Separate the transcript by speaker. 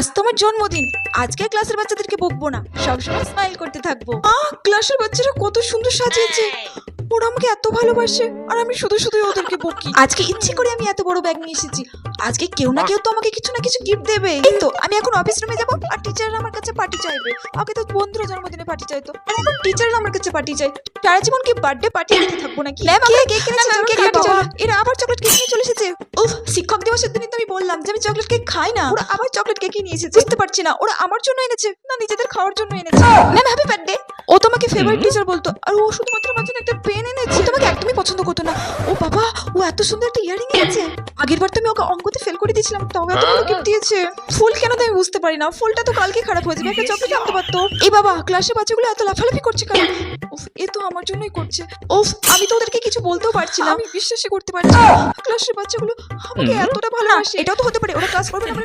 Speaker 1: আজ তোমার জন্মদিন, আজকে ক্লাসের বাচ্চাদেরকে বকবো না, সবসময় স্মাইল করতে থাকবো। ক্লাসের বাচ্চারা কত সুন্দর সাজিয়েছে, ওরা আমাকে এত ভালোবাসে আর আমি শুধু শুধু ওদেরকে বকি। আজকে ইচ্ছে করে আমি এত বড় ব্যাগ নিয়ে এসেছি, আজকে কেউ না কেউ তো আমাকে কিছু না কিছু গিফট দেবে। এই তো আমি এখন অফিস রুমে যাবো আর টিচাররা আমার কাছে পার্টি চাইবে। আগে তো বন্ধুরা জন্মদিনে পার্টি চাইতো, আর এখন টিচাররা আমার কাছে পার্টি চাই। সারা জীবন কি বার্থডে পার্টি দিতে থাকবো নাকি? ম্যাম আমরা কেক কিনেছি, কেক কাটি চলো। এরা আবার চকলেট কেক নিয়ে চলে এসেছে। উফ, শিক্ষক দিবসের দিনই তো আমি বললাম যে আমি চকলেট কেক খাই না, ওরা আবার চকলেট কেকই নিয়ে এসেছে। বুঝতে পারছি না ওরা আমার জন্য এনেছে না নিজেদের খাওয়ার জন্য এনেছে। Ma'am happy birthday. ও তোমাকে ফেভারিট টিচার বলতো, আর ও শুধুমাত্র আমার জন্য একটা পেন এনেছে। ও তোমাকে একদমই পছন্দ করতো না। ও বাবা, ও এত সুন্দর একটা ইয়ারিং এনেছে। আগের বার তো আমি ওকে অঙ্কতে ফেল করে দিয়েছিলাম, তাও এত বড় গিফট দিয়েছে। ফুল কেন দেয় আমি বুঝতে পারি না, ফুলটা তো কালকে খারাপ হয়ে যাবে, একটা চকলেট আনতে পারতো। এই বাবা, ক্লাসে বাচ্চাগুলো এত লাফালাফি করছে কেন? উফ, এ তো আমার জন্যই করছে। উফ, আমি তো ওদেরকে কিছু বলতেও পারছি না, আমি বিশ্বাসই করতে পারছি না ক্লাসের বাচ্চাগুলো আমাকে এতটা ভালোবাসে। এটাও তো হতে পারে ওরা ক্লাস করবে না।